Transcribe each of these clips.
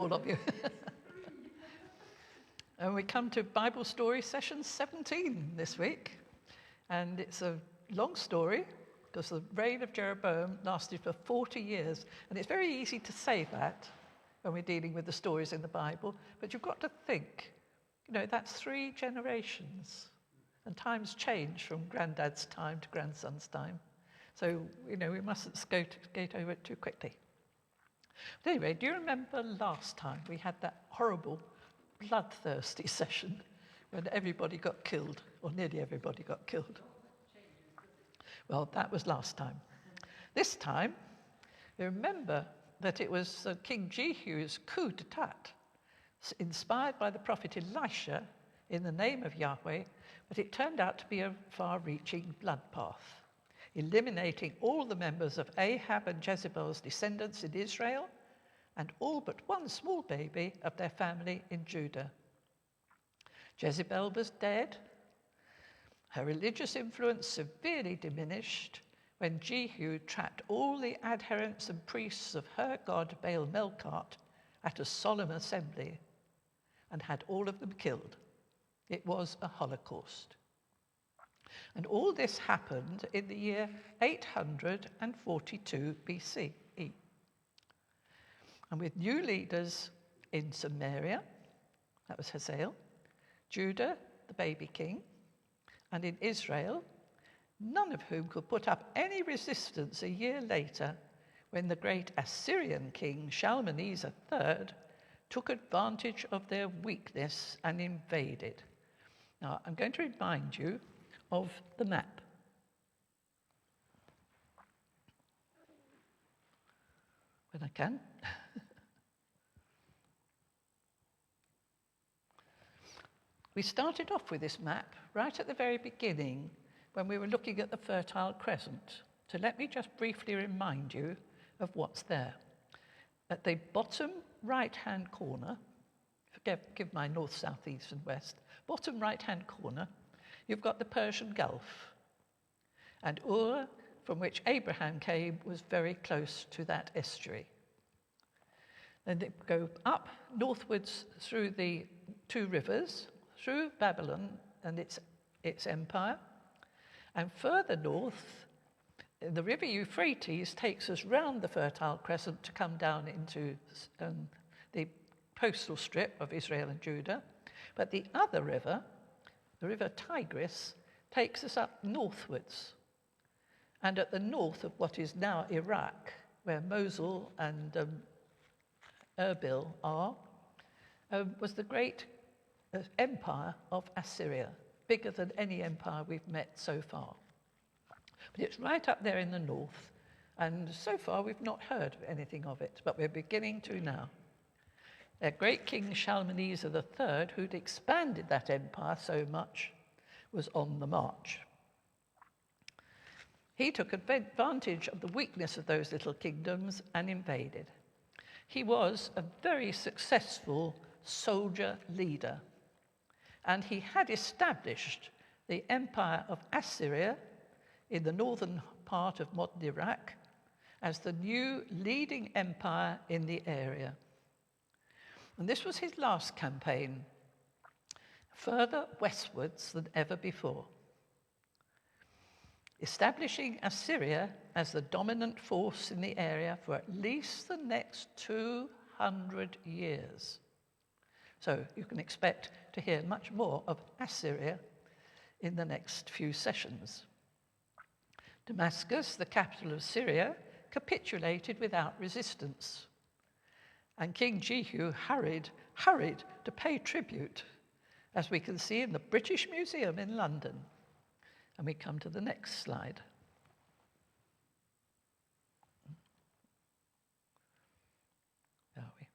all of you. And we come to Bible story session 17 this week. And it's a long story because the reign of Jeroboam lasted for 40 years. And it's very easy to say that when we're dealing with the stories in the Bible, but you've got to think, that's 3 generations. And times change from granddad's time to grandson's time. So, we mustn't skate over it too quickly. But anyway, do you remember last time we had that horrible bloodthirsty session when everybody got killed, or nearly everybody got killed? Well, that was last time. This time, you remember that it was King Jehu's coup d'etat, inspired by the prophet Elisha in the name of Yahweh, but it turned out to be a far-reaching bloodbath, eliminating all the members of Ahab and Jezebel's descendants in Israel, and all but one small baby of their family in Judah. Jezebel was dead, her religious influence severely diminished when Jehu trapped all the adherents and priests of her god Baal-Melkart at a solemn assembly and had all of them killed. It was a Holocaust. And all this happened in the year 842 BCE. And with new leaders in Samaria, that was Hazael, Judah, the baby king, and in Israel, none of whom could put up any resistance a year later when the great Assyrian king Shalmaneser III took advantage of their weakness and invaded. Now, I'm going to remind you of the map. When I can. We started off with this map right at the very beginning when we were looking at the Fertile Crescent. So let me just briefly remind you of what's there. At the bottom right-hand corner, give my north, south, east and west, bottom right-hand corner, you've got the Persian Gulf. And Ur, from which Abraham came, was very close to that estuary. Then they go up northwards through the 2 rivers, through Babylon and its empire, and further north, the river Euphrates takes us round the Fertile Crescent to come down into the coastal strip of Israel and Judah. But the other river, the river Tigris, takes us up northwards. And at the north of what is now Iraq, where Mosul and Erbil are, was the great empire of Assyria, bigger than any empire we've met so far. But it's right up there in the north, and so far we've not heard of anything of it, but we're beginning to now. Their great king Shalmaneser III, who'd expanded that empire so much, was on the march. He took advantage of the weakness of those little kingdoms and invaded. He was a very successful soldier leader, and he had established the empire of Assyria in the northern part of modern Iraq as the new leading empire in the area. And this was his last campaign, further westwards than ever before, establishing Assyria as the dominant force in the area for at least the next 200 years. So you can expect to hear much more of Assyria in the next few sessions. Damascus, the capital of Syria, capitulated without resistance. And King Jehu hurried to pay tribute, as we can see in the British Museum in London. And we come to the next slide. There are we?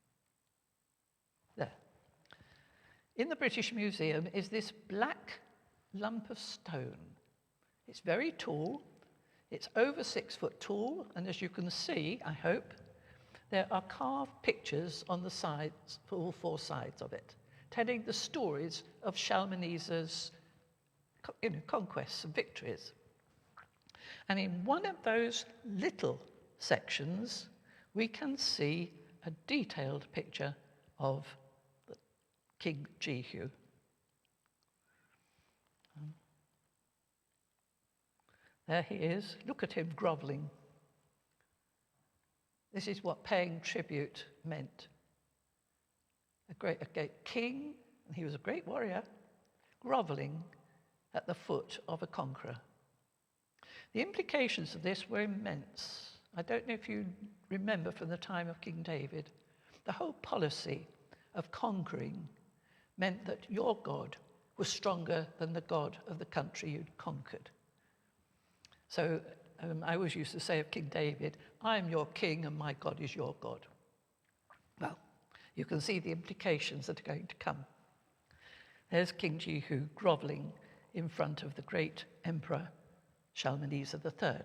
There. In the British Museum is this black lump of stone. It's very tall. It's over 6 foot tall, and as you can see, I hope, there are carved pictures on the sides, for all 4 sides of it, telling the stories of Shalmaneser's conquests and victories. And in one of those little sections, we can see a detailed picture of King Jehu. There he is. Look at him groveling. This is what paying tribute meant. A great king, and he was a great warrior, groveling at the foot of a conqueror. The implications of this were immense. I don't know if you remember from the time of King David, the whole policy of conquering meant that your God was stronger than the God of the country you'd conquered. So I always used to say of King David, I am your king and my God is your God. Well, you can see the implications that are going to come. There's King Jehu groveling in front of the great emperor Shalmaneser III.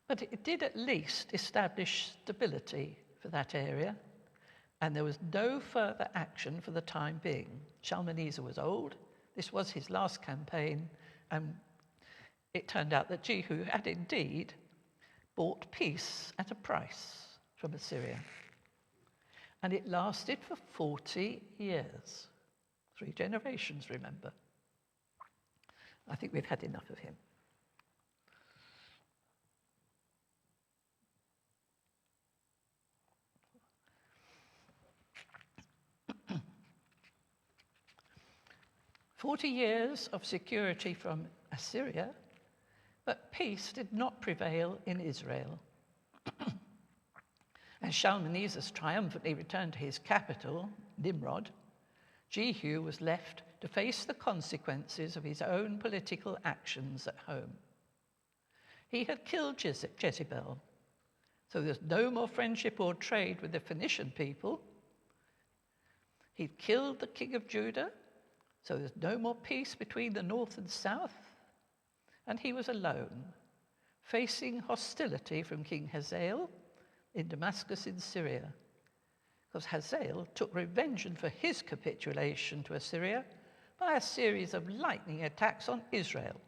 But it did at least establish stability for that area, and there was no further action for the time being. Shalmaneser was old. This was his last campaign, and it turned out that Jehu had indeed bought peace at a price from Assyria. And it lasted for 40 years. 3 generations, remember. I think we've had enough of him. "40 years of security from Assyria, but peace did not prevail in Israel. As Shalmaneser triumphantly returned to his capital, Nimrod, Jehu was left to face the consequences of his own political actions at home. He had killed Jezebel, so there's no more friendship or trade with the Phoenician people. He'd killed the king of Judah, so there's no more peace between the north and south. And he was alone, facing hostility from King Hazael in Damascus in Syria, because Hazael took revenge for his capitulation to Assyria by a series of lightning attacks on Israel,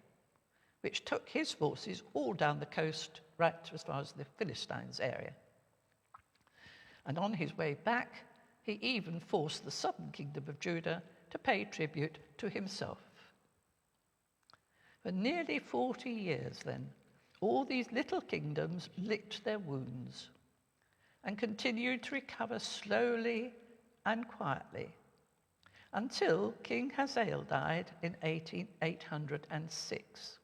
which took his forces all down the coast right as far as the Philistines area. And on his way back, he even forced the southern kingdom of Judah to pay tribute to himself. For nearly 40 years then, all these little kingdoms licked their wounds and continued to recover slowly and quietly until King Hazael died in 806.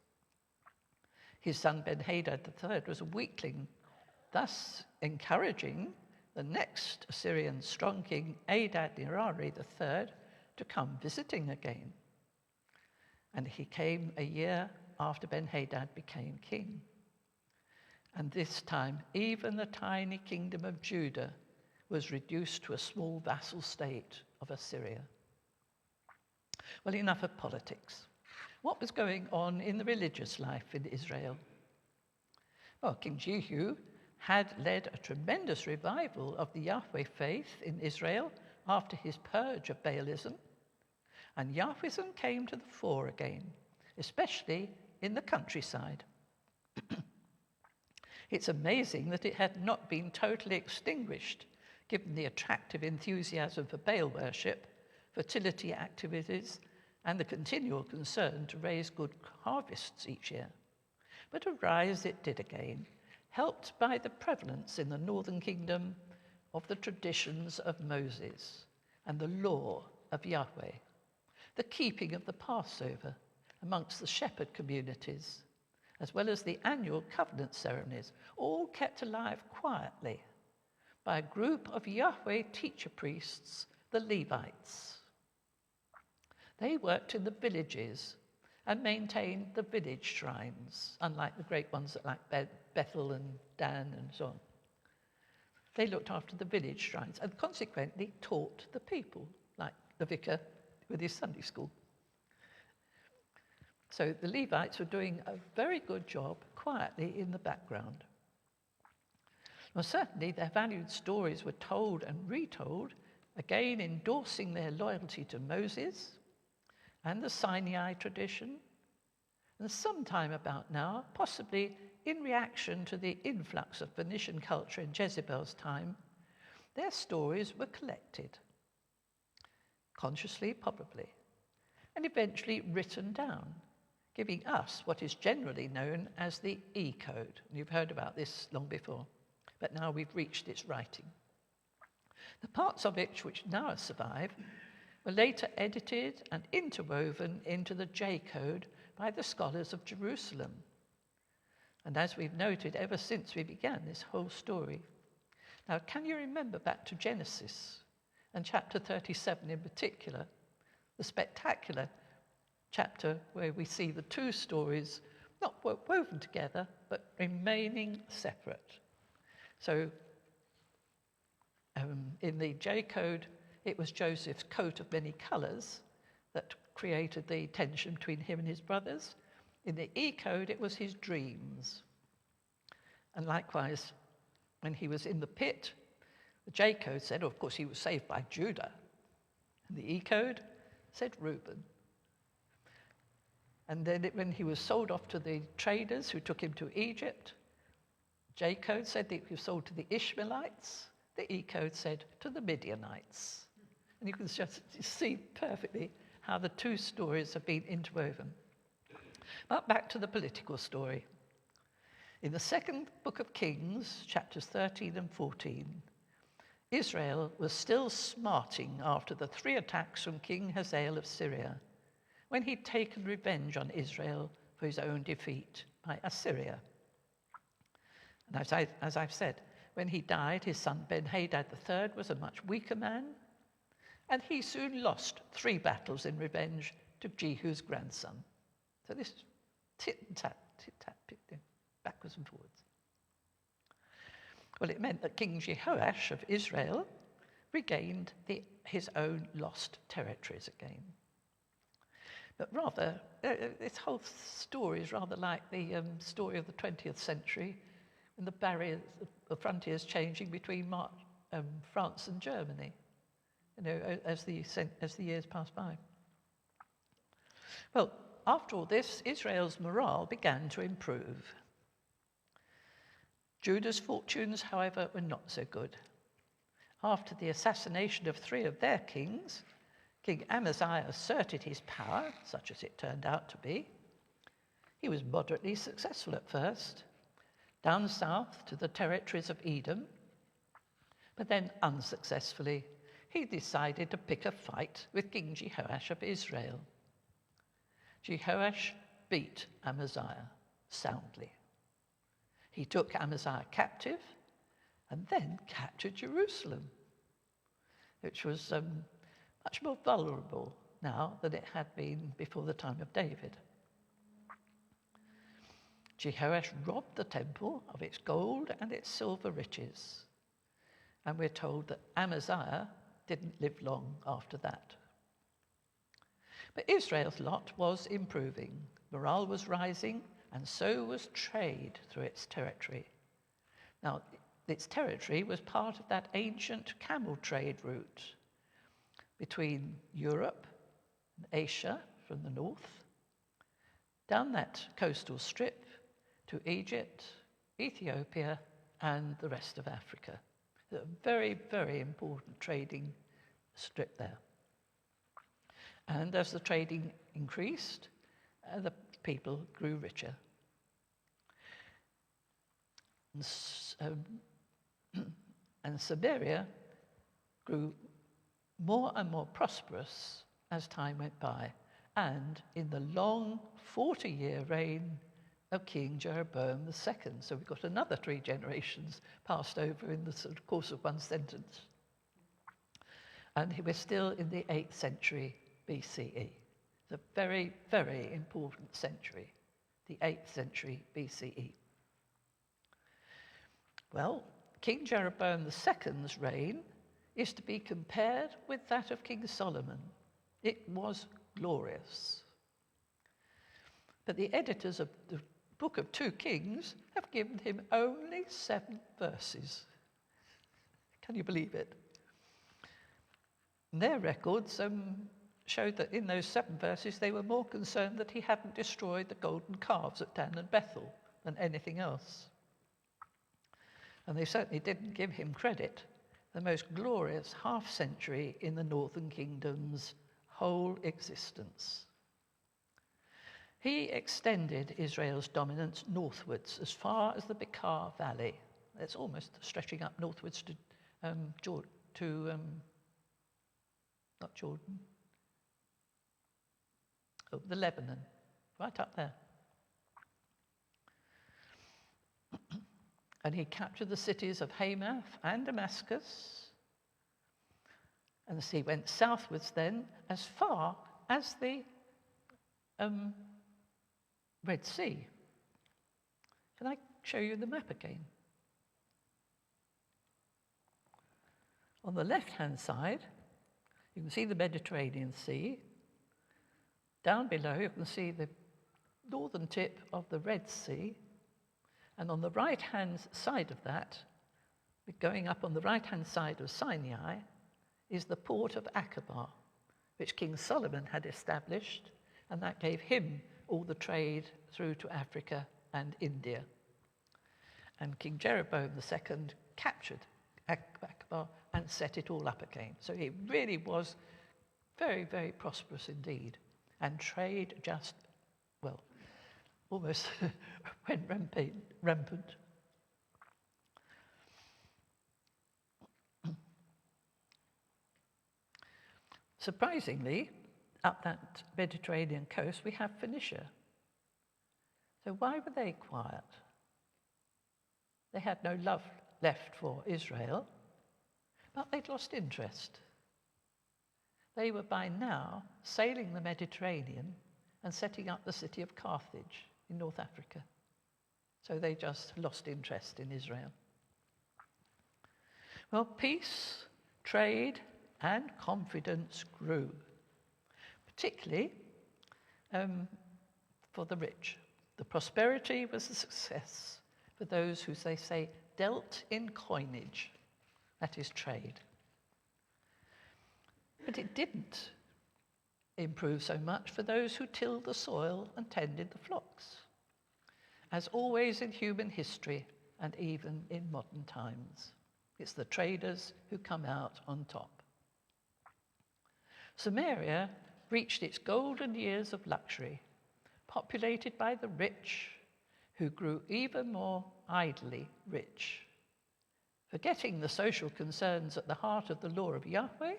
His son Ben-Hadad III was a weakling, thus encouraging the next Assyrian strong king, Adad-nirari III, to come visiting again. And he came a year after Ben-Hadad became king. And this time, even the tiny kingdom of Judah was reduced to a small vassal state of Assyria. Well, enough of politics. What was going on in the religious life in Israel? Well, King Jehu had led a tremendous revival of the Yahweh faith in Israel after his purge of Baalism, and Yahwism came to the fore again, especially in the countryside. It's amazing that it had not been totally extinguished, given the attractive enthusiasm for Baal worship, fertility activities, and the continual concern to raise good harvests each year. But arise it did again, helped by the prevalence in the northern kingdom of the traditions of Moses and the law of Yahweh, the keeping of the Passover amongst the shepherd communities, as well as the annual covenant ceremonies, all kept alive quietly by a group of Yahweh teacher priests, the Levites. They worked in the villages and maintained the village shrines, unlike the great ones like Bethel and Dan and so on. They looked after the village shrines and consequently taught the people, like the vicar with his Sunday school. So the Levites were doing a very good job quietly in the background. Well, certainly their valued stories were told and retold, again endorsing their loyalty to Moses and the Sinai tradition, and sometime about now, possibly in reaction to the influx of Phoenician culture in Jezebel's time, their stories were collected, consciously probably, and eventually written down, giving us what is generally known as the E-code. You've heard about this long before, but now we've reached its writing. The parts of it which now survive were later edited and interwoven into the J-code by the scholars of Jerusalem. And as we've noted ever since we began this whole story. Now, can you remember back to Genesis and chapter 37 in particular, the spectacular chapter where we see the two stories not woven together, but remaining separate. So in the J-code, it was Joseph's coat of many colours that created the tension between him and his brothers. In the E-code, it was his dreams. And likewise, when he was in the pit, the J-code said, of course, he was saved by Judah. And the E-code said Reuben. And then when he was sold off to the traders who took him to Egypt, J-code said that he was sold to the Ishmaelites. The E-code said to the Midianites. And you can just see perfectly how the two stories have been interwoven. But back to the political story. In the second book of Kings, chapters 13 and 14, Israel was still smarting after the 3 attacks from King Hazael of Syria, when he'd taken revenge on Israel for his own defeat by Assyria. And as I've said, when he died, his son Ben-Hadad III was a much weaker man, and he soon lost 3 battles in revenge to Jehu's grandson. So this is tit-tat, backwards and forwards. Well, it meant that King Jehoash of Israel regained his own lost territories again. But rather, this whole story is rather like the story of the 20th century, and the barriers, the frontiers changing between France and Germany, as the years pass by. Well, after all this, Israel's morale began to improve. Judah's fortunes, however, were not so good. After the assassination of 3 of their kings, King Amaziah asserted his power, such as it turned out to be. He was moderately successful at first, down south to the territories of Edom, but then unsuccessfully, he decided to pick a fight with King Jehoash of Israel. Jehoash beat Amaziah soundly. He took Amaziah captive and then captured Jerusalem, which was much more vulnerable now than it had been before the time of David. Jehoash robbed the temple of its gold and its silver riches, and we're told that Amaziah didn't live long after that. But Israel's lot was improving. Morale was rising, and so was trade through its territory. Now, its territory was part of that ancient camel trade route between Europe and Asia from the north, down that coastal strip to Egypt, Ethiopia, and the rest of Africa. A very, very important trading strip there. And as the trading increased, the people grew richer. And Samaria grew more and more prosperous as time went by, and in the long 40-year reign of King Jeroboam II. So we've got another 3 generations passed over in the sort of course of one sentence. And we're still in the 8th century BCE. It's a very, very important century, the 8th century BCE. Well, King Jeroboam II's reign is to be compared with that of King Solomon. It was glorious. But the editors of the Book of 2 Kings have given him only 7 verses. Can you believe it? And their records showed that in those 7 verses they were more concerned that he hadn't destroyed the golden calves at Dan and Bethel than anything else. And they certainly didn't give him credit. The most glorious half-century in the Northern Kingdom's whole existence. He extended Israel's dominance northwards as far as the Bekaa Valley. It's almost stretching up northwards to not Jordan, the Lebanon, right up there. And he captured the cities of Hamath and Damascus. And he went southwards then as far as the Red Sea. Can I show you the map again? On the left-hand side, you can see the Mediterranean Sea. Down below, you can see the northern tip of the Red Sea. And on the right-hand side of that, going up on the right-hand side of Sinai, is the port of Aqaba, which King Solomon had established, and that gave him all the trade through to Africa and India. And King Jeroboam II captured Aqaba and set it all up again. So it really was very, very prosperous indeed. And trade just, well, almost went rampant. Surprisingly, up that Mediterranean coast, we have Phoenicia. So why were they quiet? They had no love left for Israel, but they'd lost interest. They were by now sailing the Mediterranean and setting up the city of Carthage in North Africa. So they just lost interest in Israel. Well, peace, trade, and confidence grew, particularly for the rich. The prosperity was a success for those who, they say, dealt in coinage, that is trade. But it didn't improve so much for those who tilled the soil and tended the flocks. As always in human history, and even in modern times, it's the traders who come out on top. Samaria reached its golden years of luxury, populated by the rich, who grew even more idly rich. Forgetting the social concerns at the heart of the law of Yahweh,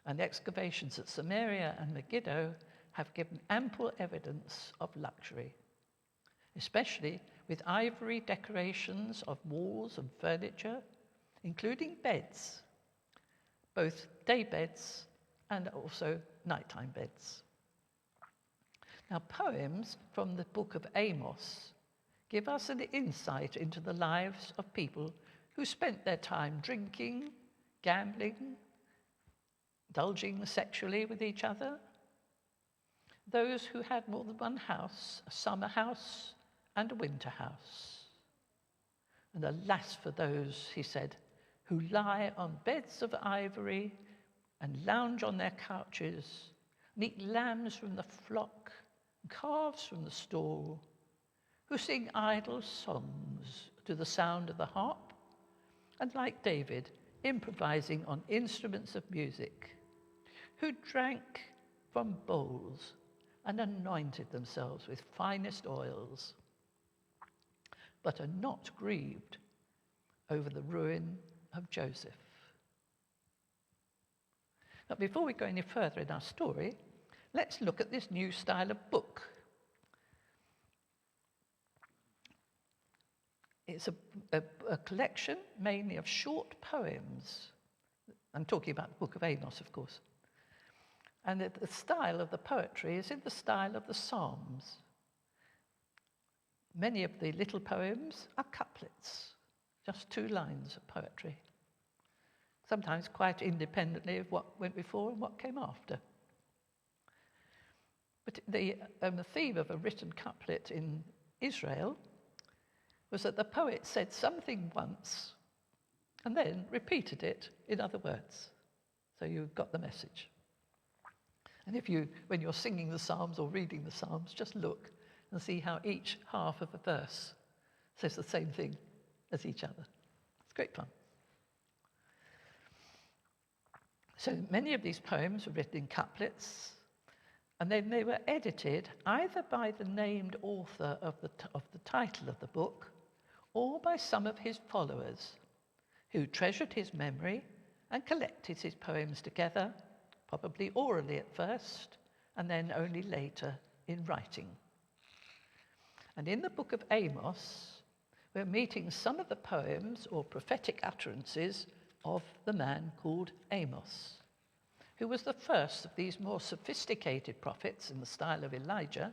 and excavations at Samaria and Megiddo have given ample evidence of luxury, especially with ivory decorations of walls and furniture, including beds, both day beds and also nighttime beds. Now, poems from the book of Amos give us an insight into the lives of people who spent their time drinking, gambling, indulging sexually with each other, those who had more than one house, a summer house and a winter house. And alas for those, he said, who lie on beds of ivory and lounge on their couches and eat lambs from the flock and calves from the stall, who sing idle songs to the sound of the harp, and like David, improvising on instruments of music, who drank from bowls and anointed themselves with finest oils, but are not grieved over the ruin of Joseph. But before we go any further in our story, let's look at this new style of book. It's a collection mainly of short poems. I'm talking about the book of Amos, of course. And the style of the poetry is in the style of the Psalms. Many of the little poems are couplets, just 2 lines of poetry, sometimes quite independently of what went before and what came after. But the theme of a written couplet in Israel was that the poet said something once and then repeated it in other words. So you've got the message. And when you're singing the Psalms or reading the Psalms, just look and see how each half of a verse says the same thing as each other. It's great fun. So many of these poems were written in couplets, and then they were edited either by the named author of the title of the book or by some of his followers who treasured his memory and collected his poems together, probably orally at first, and then only later in writing. And in the book of Amos, we're meeting some of the poems or prophetic utterances of the man called Amos, who was the first of these more sophisticated prophets in the style of Elijah,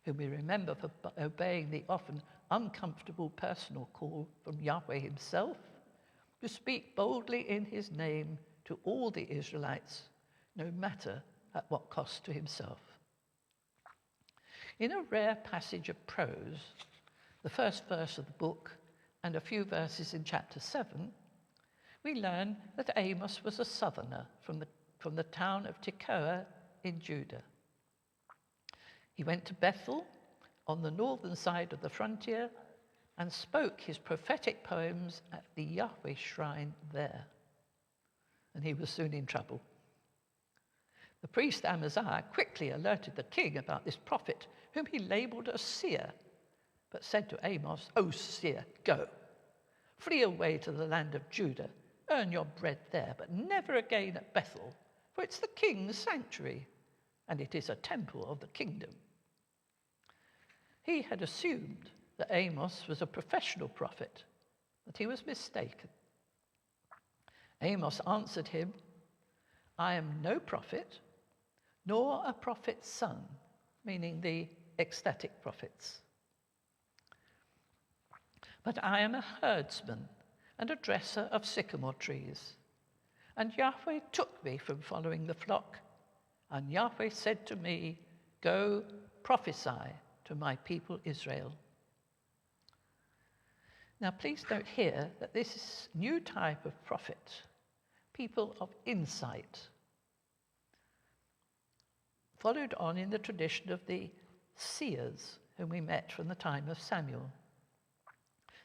whom we remember for obeying the often uncomfortable personal call from Yahweh himself to speak boldly in his name to all the Israelites, no matter at what cost to himself. In a rare passage of prose, the first verse of the book and a few verses in chapter 7, we learn that Amos was a southerner from the town of Tekoa in Judah. He went to Bethel on the northern side of the frontier and spoke his prophetic poems at the Yahweh shrine there. And he was soon in trouble. The priest Amaziah quickly alerted the king about this prophet, whom he labeled a seer, but said to Amos, "O seer, go. Flee away to the land of Judah, earn your bread there, but never again at Bethel, for it's the king's sanctuary, and it is a temple of the kingdom." He had assumed that Amos was a professional prophet, but he was mistaken. Amos answered him, "I am no prophet, nor a prophet's son," meaning the ecstatic prophets. "But I am a herdsman and a dresser of sycamore trees. And Yahweh took me from following the flock, and Yahweh said to me, 'Go prophesy to my people Israel.'" Now please note here that this new type of prophet, people of insight, followed on in the tradition of the seers whom we met from the time of Samuel.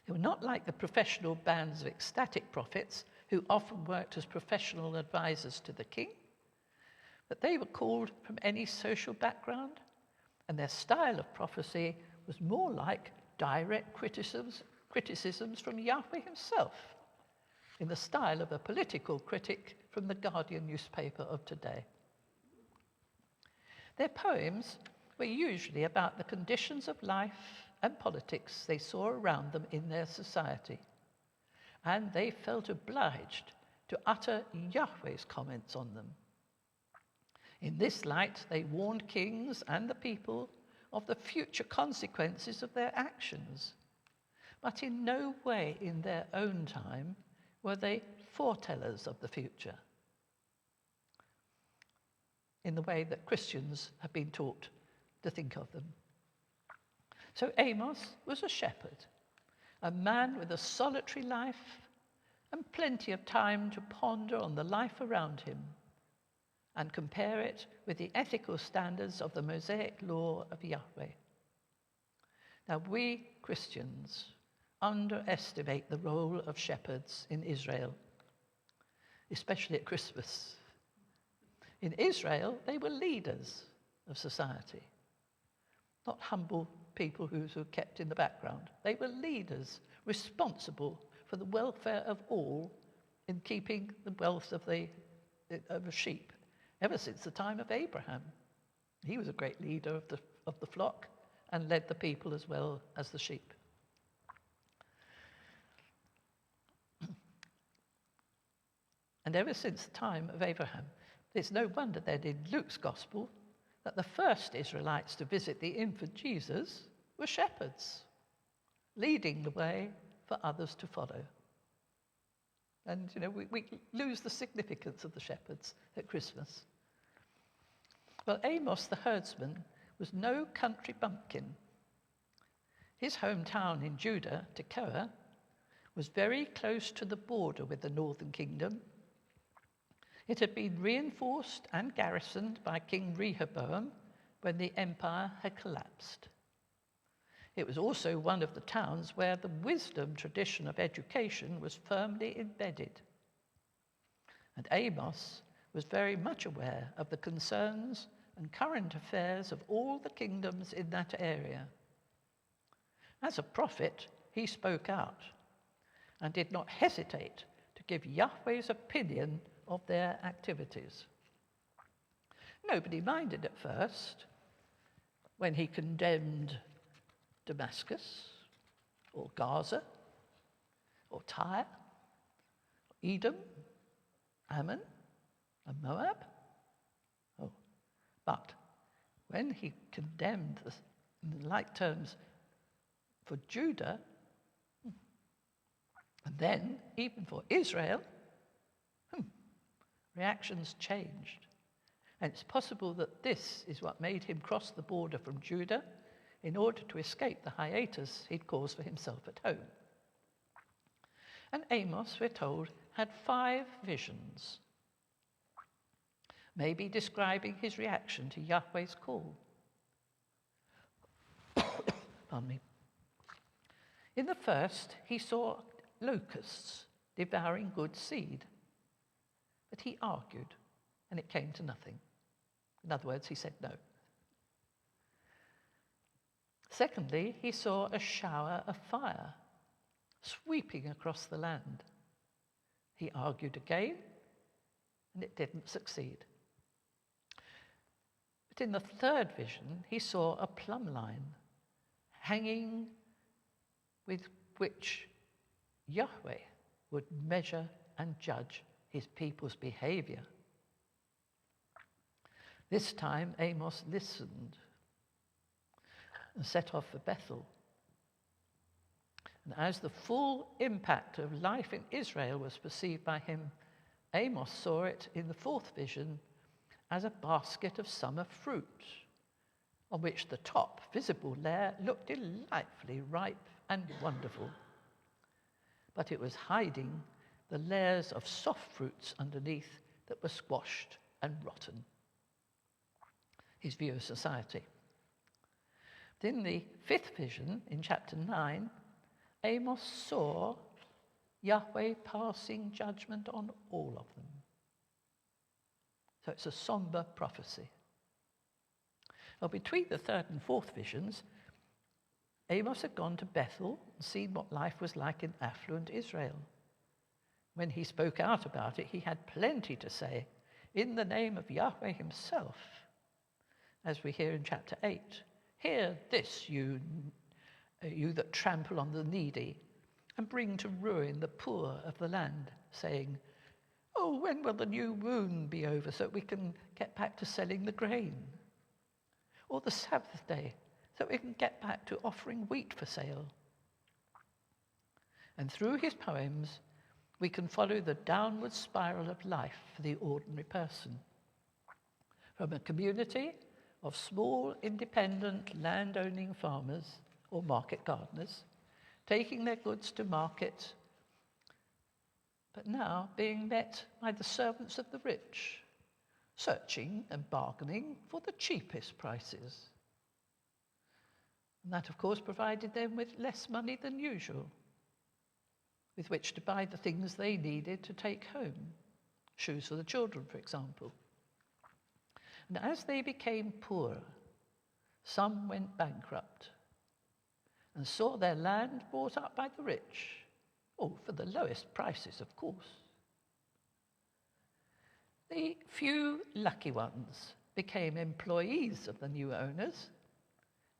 They were not like the professional bands of ecstatic prophets who often worked as professional advisors to the king, but they were called from any social background, and their style of prophecy was more like direct criticisms from Yahweh himself, in the style of a political critic from the Guardian newspaper of today. Their poems were usually about the conditions of life and politics they saw around them in their society, and they felt obliged to utter Yahweh's comments on them. In this light, they warned kings and the people of the future consequences of their actions, but in no way in their own time were they foretellers of the future, in the way that Christians have been taught to think of them. So Amos was a shepherd, a man with a solitary life and plenty of time to ponder on the life around him and compare it with the ethical standards of the Mosaic law of Yahweh. Now, we Christians underestimate the role of shepherds in Israel, especially at Christmas. In Israel, they were leaders of society, not humble people who were kept in the background. They were leaders responsible for the welfare of all in keeping the wealth of a sheep, ever since the time of Abraham. He was a great leader of the flock and led the people as well as the sheep. And ever since the time of Abraham, it's no wonder that in Luke's gospel that the first Israelites to visit the infant Jesus were shepherds, leading the way for others to follow. And, we lose the significance of the shepherds at Christmas. Well, Amos the herdsman was no country bumpkin. His hometown in Judah, Tekoa, was very close to the border with the northern kingdom. It had been reinforced and garrisoned by King Rehoboam when the empire had collapsed. It was also one of the towns where the wisdom tradition of education was firmly embedded. And Amos was very much aware of the concerns and current affairs of all the kingdoms in that area. As a prophet, he spoke out and did not hesitate to give Yahweh's opinion of their activities. Nobody minded at first when he condemned Damascus or Gaza or Tyre, Edom, Ammon, and Moab. But when he condemned in like terms for Judah, and then even for Israel, reactions changed. And it's possible that this is what made him cross the border from Judah in order to escape the hiatus he'd caused for himself at home. And Amos, we're told, had 5 visions, maybe describing his reaction to Yahweh's call. Pardon me. In the first, he saw locusts devouring good seed, but he argued, and it came to nothing. In other words, he said no. Secondly, he saw a shower of fire sweeping across the land. He argued again, and it didn't succeed. But in the third vision, he saw a plumb line hanging with which Yahweh would measure and judge his people's behavior. This time, Amos listened and set off for Bethel. And as the full impact of life in Israel was perceived by him, Amos saw it in the fourth vision as a basket of summer fruit, on which the top visible layer looked delightfully ripe and wonderful. But it was hiding the layers of soft fruits underneath that were squashed and rotten. His view of society. But in the fifth vision, in chapter 9, Amos saw Yahweh passing judgment on all of them. So it's a somber prophecy. Well, between the third and fourth visions, Amos had gone to Bethel and seen what life was like in affluent Israel. When he spoke out about it, he had plenty to say in the name of Yahweh himself, as we hear in chapter 8. Hear this, you that trample on the needy and bring to ruin the poor of the land, saying, oh, when will the new moon be over so that we can get back to selling the grain? Or the Sabbath day, so we can get back to offering wheat for sale? And through his poems, we can follow the downward spiral of life for the ordinary person. From a community of small, independent, land-owning farmers or market gardeners, taking their goods to market, but now being met by the servants of the rich, searching and bargaining for the cheapest prices. And that, of course, provided them with less money than usual, with which to buy the things they needed to take home, shoes for the children, for example. And as they became poorer, some went bankrupt and saw their land bought up by the rich, for the lowest prices, of course. The few lucky ones became employees of the new owners,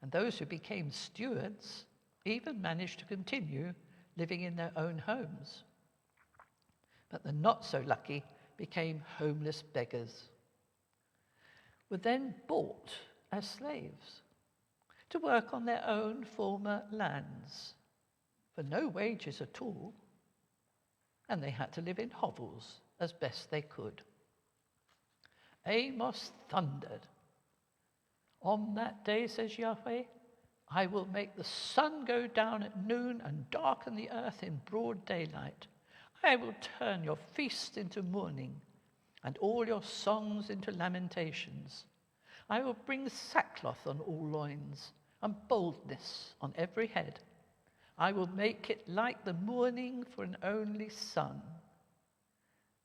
and those who became stewards even managed to continue living in their own homes. But the not so lucky became homeless beggars, were then bought as slaves to work on their own former lands for no wages at all, and they had to live in hovels as best they could. Amos thundered. On that day, says Yahweh, I will make the sun go down at noon and darken the earth in broad daylight. I will turn your feasts into mourning and all your songs into lamentations. I will bring sackcloth on all loins, and boldness on every head. I will make it like the mourning for an only son,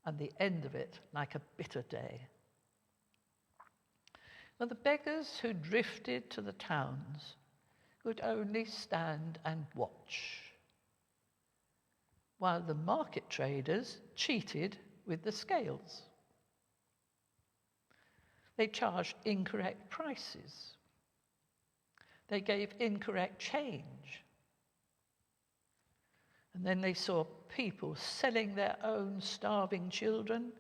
and the end of it like a bitter day. But the beggars who drifted to the towns would only stand and watch, while the market traders cheated with the scales. They charged incorrect prices. They gave incorrect change. And then they saw people selling their own starving children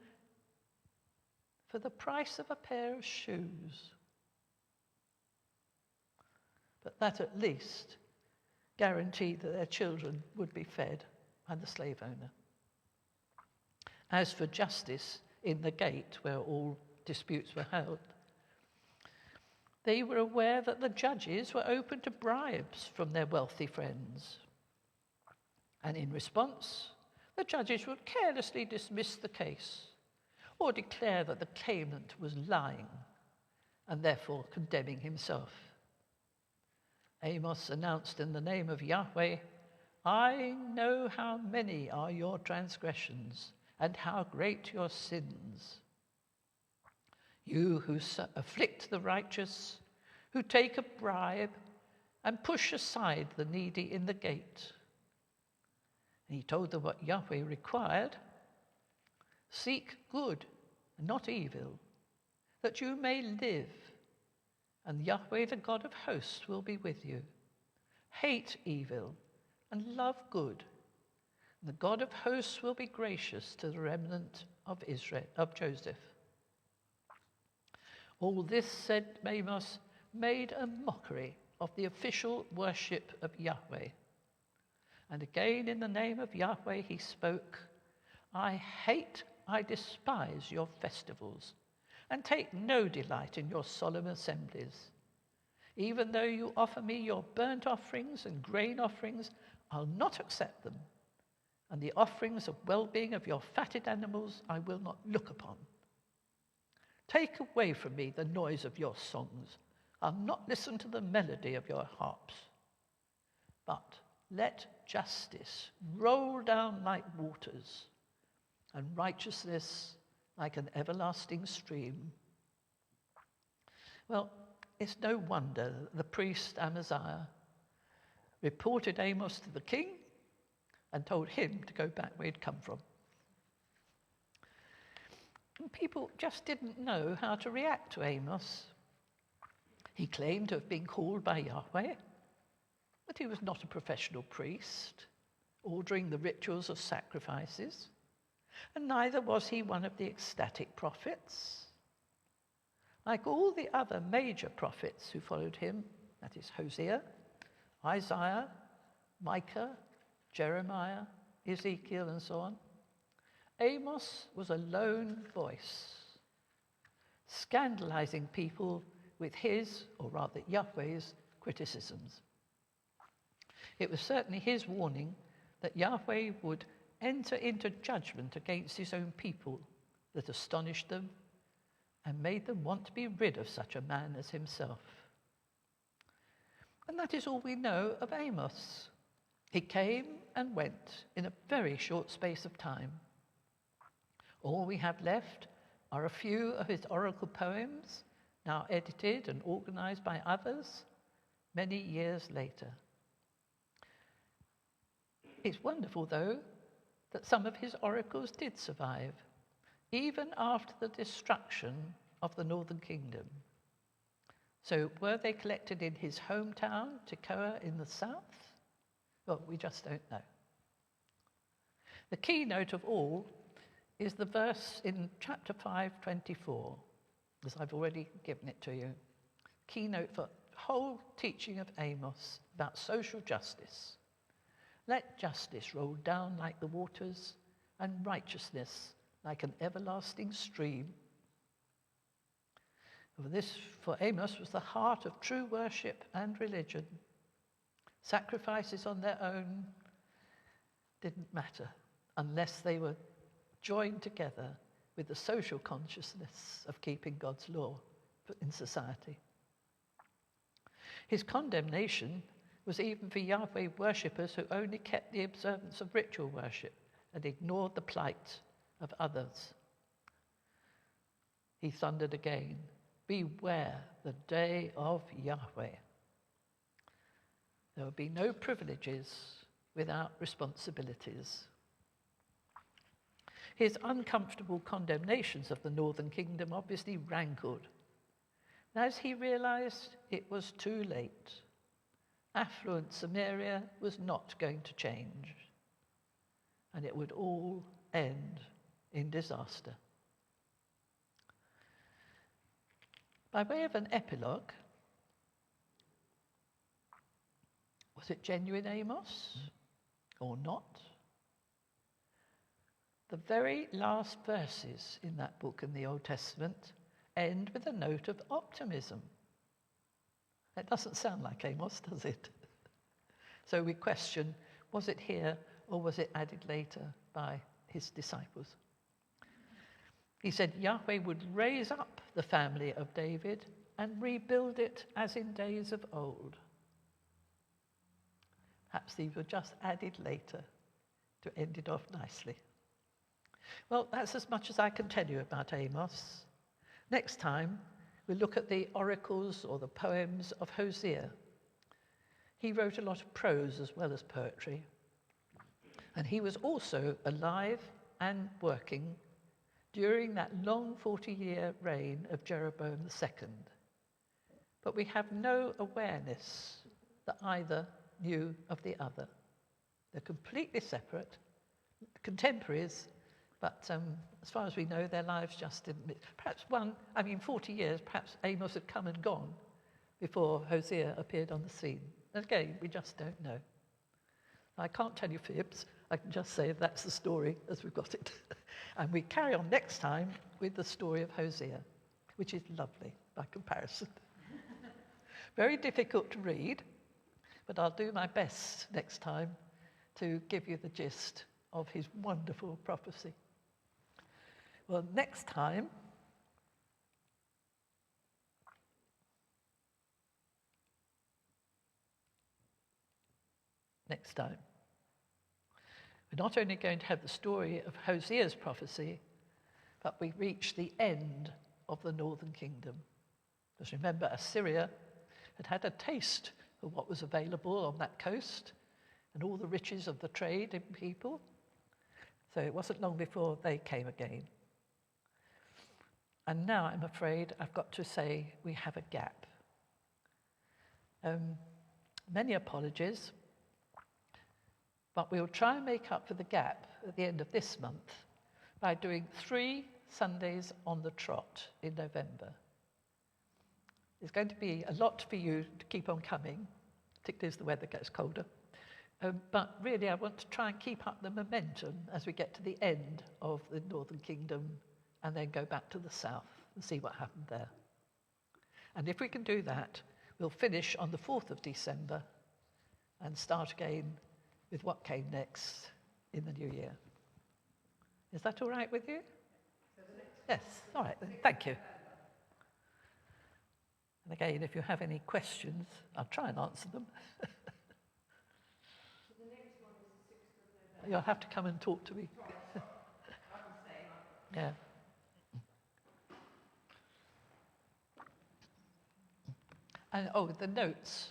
for the price of a pair of shoes. But that at least guaranteed that their children would be fed by the slave owner. As for justice in the gate where all disputes were held, they were aware that the judges were open to bribes from their wealthy friends. And in response, the judges would carelessly dismiss the case or declare that the claimant was lying and therefore condemning himself. Amos announced in the name of Yahweh, I know how many are your transgressions and how great your sins. You who afflict the righteous, who take a bribe and push aside the needy in the gate. And he told them what Yahweh required. Seek good, not evil, that you may live, and Yahweh, the God of hosts, will be with you. Hate evil and love good, and the God of hosts will be gracious to the remnant of Israel, of Joseph. All this, said Amos, made a mockery of the official worship of Yahweh. And again in the name of Yahweh he spoke, I despise your festivals, and take no delight in your solemn assemblies. Even though you offer me your burnt offerings and grain offerings, I'll not accept them. And the offerings of well-being of your fatted animals I will not look upon. Take away from me the noise of your songs. I'll not listen to the melody of your harps. But let justice roll down like waters, and righteousness like an everlasting stream. Well, it's no wonder that the priest Amaziah reported Amos to the king and told him to go back where he'd come from. And people just didn't know how to react to Amos. He claimed to have been called by Yahweh, but he was not a professional priest, ordering the rituals of sacrifices, and neither was he one of the ecstatic prophets. Like all the other major prophets who followed him, that is Hosea, Isaiah, Micah, Jeremiah, Ezekiel, and so on, Amos was a lone voice, scandalizing people with his, or rather Yahweh's, criticisms. It was certainly his warning that Yahweh would enter into judgment against his own people that astonished them and made them want to be rid of such a man as himself. And that is all we know of Amos. He came and went in a very short space of time. All we have left are a few of his oracle poems, now edited and organized by others many years later. It's wonderful, though, that some of his oracles did survive, even after the destruction of the northern kingdom. So were they collected in his hometown, Tekoa, in the south? Well, we just don't know. The keynote of all is the verse in chapter 5:24, as I've already given it to you. Keynote for the whole teaching of Amos about social justice. Let justice roll down like the waters, and righteousness like an everlasting stream. This, for Amos, was the heart of true worship and religion. Sacrifices on their own didn't matter unless they were joined together with the social consciousness of keeping God's law in society. His condemnation was even for Yahweh worshippers who only kept the observance of ritual worship and ignored the plight of others. He thundered again, "Beware the day of Yahweh." There will be no privileges without responsibilities. His uncomfortable condemnations of the northern kingdom obviously rankled. And as he realized, it was too late. Affluent Samaria was not going to change, and it would all end in disaster. By way of an epilogue, was it genuine Amos or not? The very last verses in that book in the Old Testament end with a note of optimism. It doesn't sound like Amos, does it? So we question, was it here or was it added later by his disciples? He said Yahweh would raise up the family of David and rebuild it as in days of old. Perhaps these were just added later to end it off nicely. Well, that's as much as I can tell you about Amos. Next time, we'll look at the oracles or the poems of Hosea. He wrote a lot of prose as well as poetry. And he was also alive and working during that long 40-year reign of Jeroboam II. But we have no awareness that either knew of the other. They're completely separate, contemporaries, but as far as we know, their lives just didn't meet. Perhaps 40 years, perhaps Amos had come and gone before Hosea appeared on the scene. And again, we just don't know. I can't tell you fibs. I can just say that's the story as we've got it. And we carry on next time with the story of Hosea, which is lovely by comparison. Very difficult to read, but I'll do my best next time to give you the gist of his wonderful prophecy. Well, next time, we're not only going to have the story of Hosea's prophecy, but we reach the end of the northern kingdom. Because remember, Assyria had had a taste of what was available on that coast and all the riches of the trade in people. So it wasn't long before they came again. And now I'm afraid I've got to say we have a gap. Many apologies, but we'll try and make up for the gap at the end of this month by doing 3 Sundays on the trot in November. It's going to be a lot for you to keep on coming, particularly as the weather gets colder. But really, I want to try and keep up the momentum as we get to the end of the Northern Kingdom and then go back to the south and see what happened there. And if we can do that, we'll finish on the 4th of December and start again with what came next in the new year. Is that all right with you? Yes, all right then, thank you. And again, if you have any questions, I'll try and answer them. You'll have to come and talk to me. Yeah. And the notes